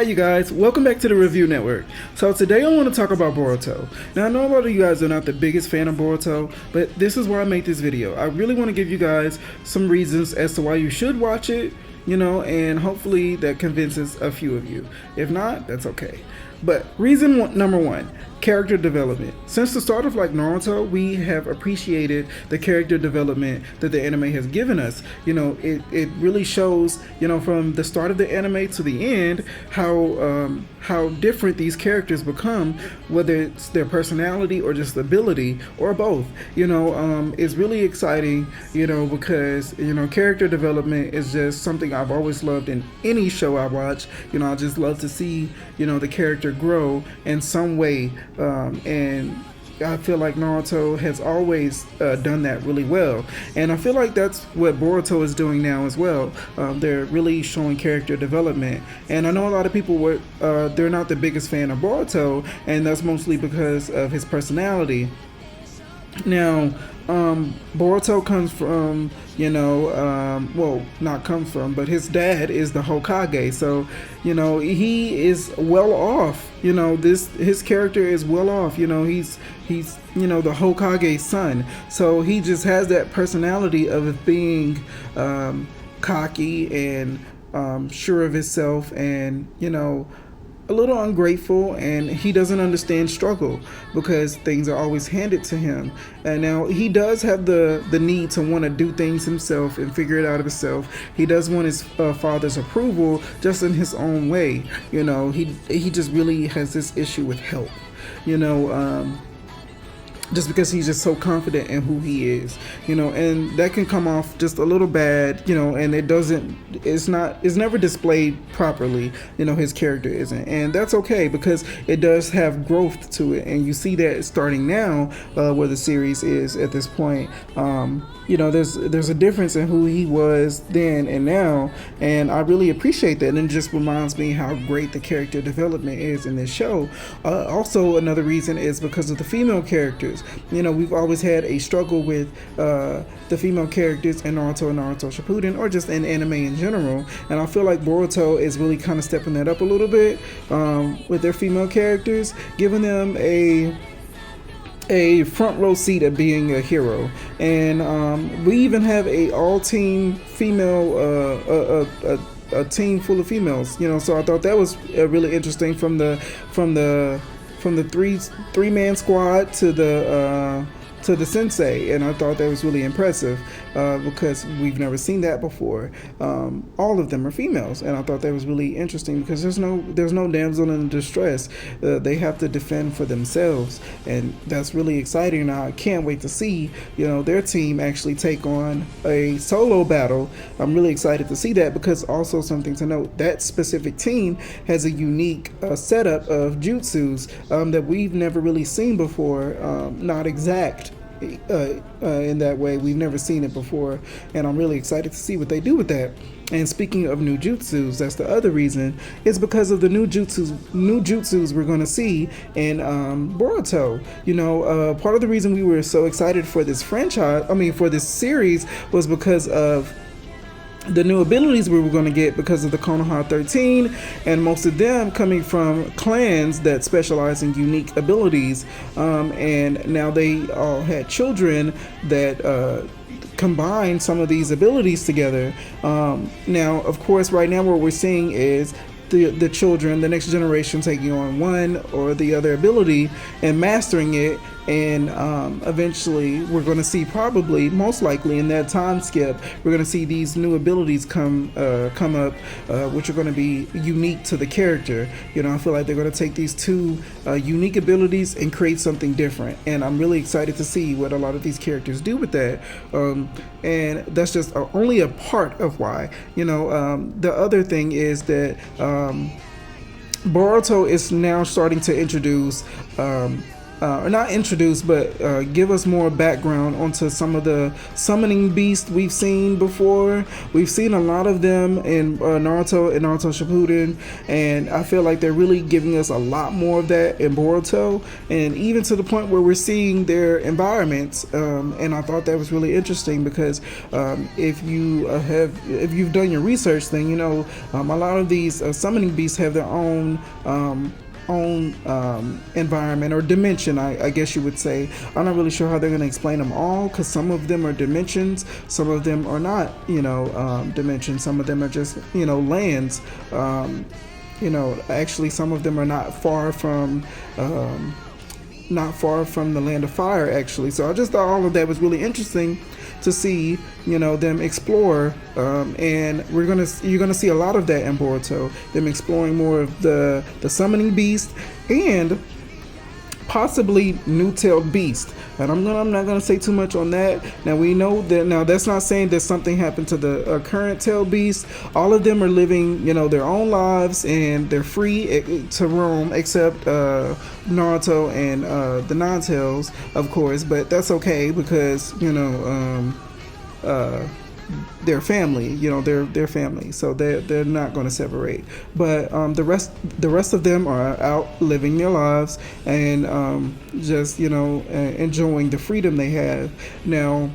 Hi you guys, welcome back to the Review Network. So today I want to talk about Boruto. Now I know a lot of you guys are not the biggest fan of Boruto, but this is why I make this video. I really want to give you guys some reasons as to why you should watch it, and hopefully that convinces a few of you. If not, that's okay. But number one, character development. Since the start of Naruto, we have appreciated the character development that the anime has given us. It really shows, from the start of the anime to the end, how different these characters become, whether it's their personality or just ability or both. It's really exciting, because character development is just something I've always loved in any show I watch. I just love to see the character grow in some way, and I feel like Naruto has always done that really well, and I feel like that's what Boruto is doing now as well. They're really showing character development, and I know a lot of people they're not the biggest fan of Boruto, and that's mostly because of his personality. Now, Boruto comes from, well, not comes from, but his dad is the Hokage, so, he is well off. His character is well off. He's the Hokage's son, so he just has that personality of being cocky and sure of himself, and a little ungrateful, and he doesn't understand struggle because things are always handed to him. And now he does have the need to want to do things himself and figure it out himself. He does want his father's approval, just in his own way. He just really has this issue with help. Just because he's just so confident in who he is, and that can come off just a little bad, and it's never displayed properly, his character isn't, and that's okay because it does have growth to it, and you see that starting now, where the series is at this point. There's a difference in who he was then and now, and I really appreciate that, and it just reminds me how great the character development is in this show. Also, another reason is because of the female characters. We've always had a struggle with the female characters in Naruto and Naruto Shippuden, or just in anime in general, and I feel like Boruto is really kind of stepping that up a little bit with their female characters, giving them a front row seat of being a hero. And we even have a all-team female a team full of females, so I thought that was really interesting, from the three-man squad to the sensei, and I thought that was really impressive because we've never seen that before. All of them are females, and I thought that was really interesting because there's no damsel in distress. They have to defend for themselves, and that's really exciting. Now I can't wait to see their team actually take on a solo battle. I'm really excited to see that, because also something to note, that specific team has a unique setup of jutsus that we've never really seen before. Not exact in that way. We've never seen it before, and I'm really excited to see what they do with that. And speaking of new jutsus, that's the other reason. It's because of the new jutsus we're going to see in Boruto. Part of the reason we were so excited for this for this series, was because of the new abilities we were going to get because of the Konoha 13, and most of them coming from clans that specialize in unique abilities, and now they all had children that combine some of these abilities together. Now, of course, right now what we're seeing is the children, the next generation, taking on one or the other ability and mastering it, and eventually we're going to see, probably most likely in that time skip, we're going to see these new abilities come up, which are going to be unique to the character. I feel like they're going to take these two unique abilities and create something different, and I'm really excited to see what a lot of these characters do with that. And that's just only a part of why. The other thing is that Boruto is now starting to introduce or not introduce, but give us more background onto some of the summoning beasts we've seen before. We've seen a lot of them in Naruto and Naruto Shippuden, and I feel like they're really giving us a lot more of that in Boruto, and even to the point where we're seeing their environments. And I thought that was really interesting because if you've done your research, then you know a lot of these summoning beasts have their own environment or dimension, I guess you would say. I'm not really sure how they're going to explain them all because some of them are dimensions, some of them are not, dimensions. Some of them are just, lands. Actually, some of them are not far from the land of fire, actually. So I just thought all of that was really interesting to see, them explore, and you're gonna see a lot of that in Boruto. Them exploring more of the summoning beast and possibly new-tailed beast. And I'm not gonna say too much on that. Now we know that. Now that's not saying that something happened to the current tailed beast. All of them are living, their own lives, and they're free to roam, except Naruto and the non-tails, of course. But that's okay because their family, they're family, so they're not going to separate. But the rest of them are out living their lives and just enjoying the freedom they have now.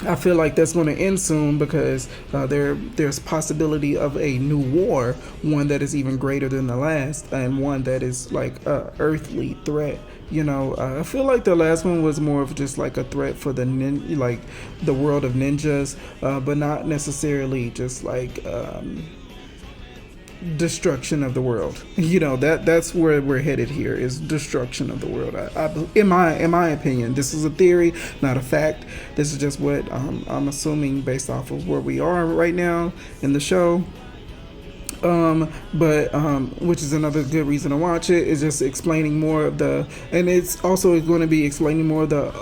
I feel like that's going to end soon because there's possibility of a new war, one that is even greater than the last, and one that is like a earthly threat. I feel like the last one was more of just like a threat for the world of ninjas, but not necessarily just like destruction of the world. That's where we're headed here, is destruction of the world. In my opinion, this is a theory, not a fact. This is just what I'm assuming based off of where we are right now in the show. But which is another good reason to watch it, is just explaining more of and it's also going to be explaining more of the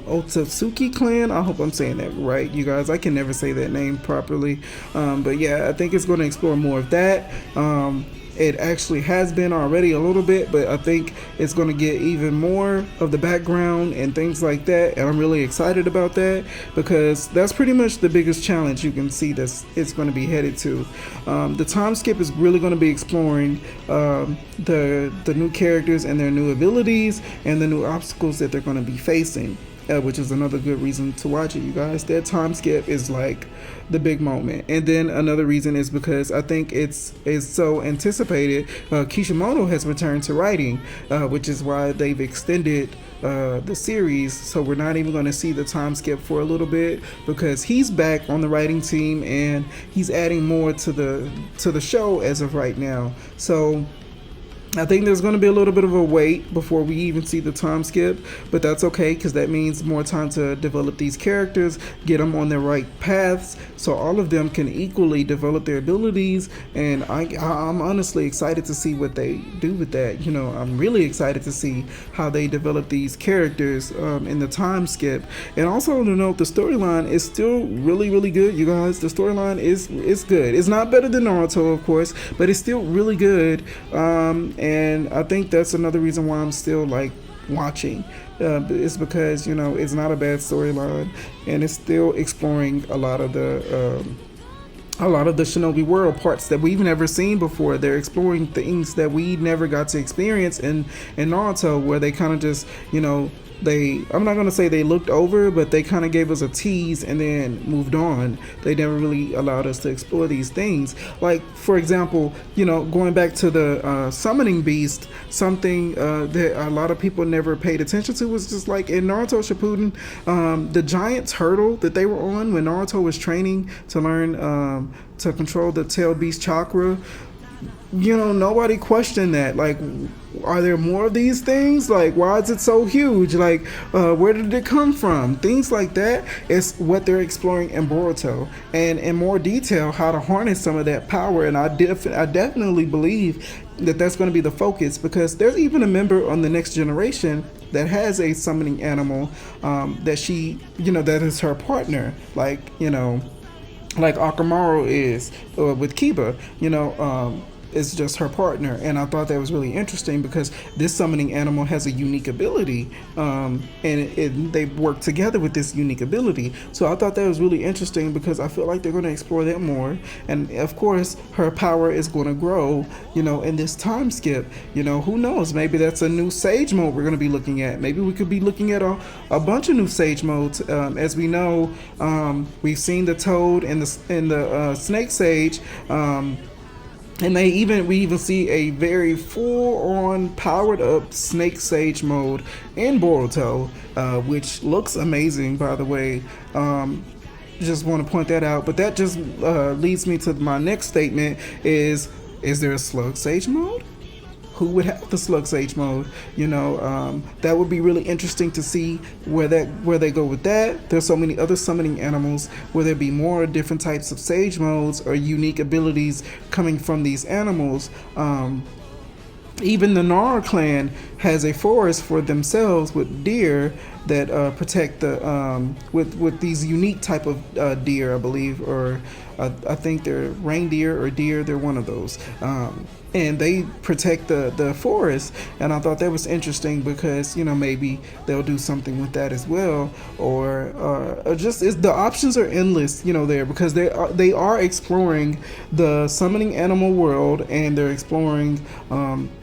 Otsutsuki clan. I hope I'm saying that right, you guys. I can never say that name properly, but yeah, I think it's going to explore more of that. It actually has been already a little bit, but I think it's going to get even more of the background and things like that, and I'm really excited about that because that's pretty much the biggest challenge you can see that it's going to be headed to. The time skip is really going to be exploring the new characters and their new abilities and the new obstacles that they're going to be facing. Which is another good reason to watch it, you guys. That time skip is like the big moment. And then another reason is because I think it's so anticipated. Kishimoto has returned to writing, which is why they've extended the series, so we're not even going to see the time skip for a little bit because he's back on the writing team and he's adding more to the show as of right now. So I think there's going to be a little bit of a wait before we even see the time skip, but that's okay because that means more time to develop these characters, get them on their right paths, so all of them can equally develop their abilities. And I'm honestly excited to see what they do with that. I'm really excited to see how they develop these characters in the time skip. And also to note, the storyline is still really, really good, you guys. The storyline is good. It's not better than Naruto, of course, but it's still really good. And I think that's another reason why I'm still like watching. It's because it's not a bad storyline, and it's still exploring a lot of the Shinobi World parts that we've never seen before. They're exploring things that we never got to experience in Naruto, where they kind of just I'm not going to say they looked over, but they kind of gave us a tease and then moved on. They never really allowed us to explore these things. Like, for example, going back to the summoning beast, something that a lot of people never paid attention to was just like in Naruto Shippuden, the giant turtle that they were on when Naruto was training to learn to control the tail beast chakra. Nobody questioned that. Like, are there more of these things? Like, why is it so huge? Like, where did it come from? Things like that is what they're exploring in Boruto, and in more detail how to harness some of that power. And I definitely believe that that's going to be the focus, because there's even a member on the next generation that has a summoning animal that she, that is her partner. Like Akamaru is with Kiba. is just her partner. And I thought that was really interesting because this summoning animal has a unique ability, and they work together with this unique ability. So I thought that was really interesting because I feel like they're going to explore that more. And of course, her power is going to grow, in this time skip. Who knows? Maybe that's a new Sage mode we're going to be looking at. Maybe we could be looking at a bunch of new Sage modes. As we know, we've seen the Toad and the Snake Sage. And we even see a very full-on, powered-up Snake Sage mode in Boruto, which looks amazing, by the way. Just want to point that out. But that just leads me to my next statement: is there a Slug Sage mode? Who would have the Slug Sage mode? That would be really interesting to see where they go with that. There's so many other summoning animals where there be more different types of Sage modes or unique abilities coming from these animals. Even the Nara clan has a forest for themselves with deer that protect the with these unique type of deer, I believe, or I think they're reindeer or deer. They're one of those. And they protect the forest, and I thought that was interesting because maybe they'll do something with that as well, or just the options are endless there, because they are exploring the summoning animal world, and they're exploring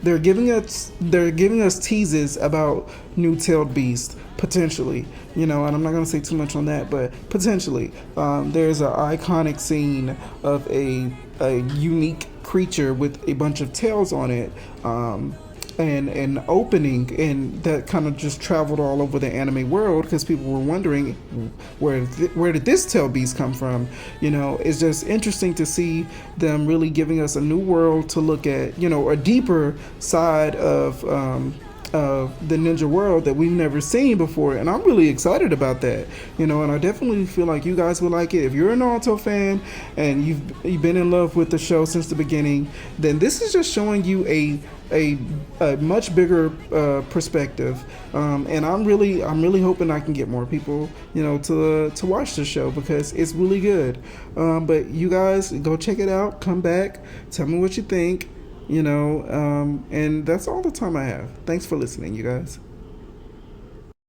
they're giving us teases about new tailed beast potentially, and I'm not going to say too much on that, but potentially there's an iconic scene of a unique creature with a bunch of tails on it, and an opening, and that kind of just traveled all over the anime world because people were wondering where did this tail beast come from. It's just interesting to see them really giving us a new world to look at, a deeper side of the ninja world that we've never seen before, and I'm really excited about that. And I definitely feel like you guys would like it. If you're a Naruto fan and you've been in love with the show since the beginning, then this is just showing you a much bigger perspective, and I'm really hoping I can get more people to watch the show because it's really good. But you guys go check it out, come back, tell me what you think. And that's all the time I have. Thanks for listening, you guys.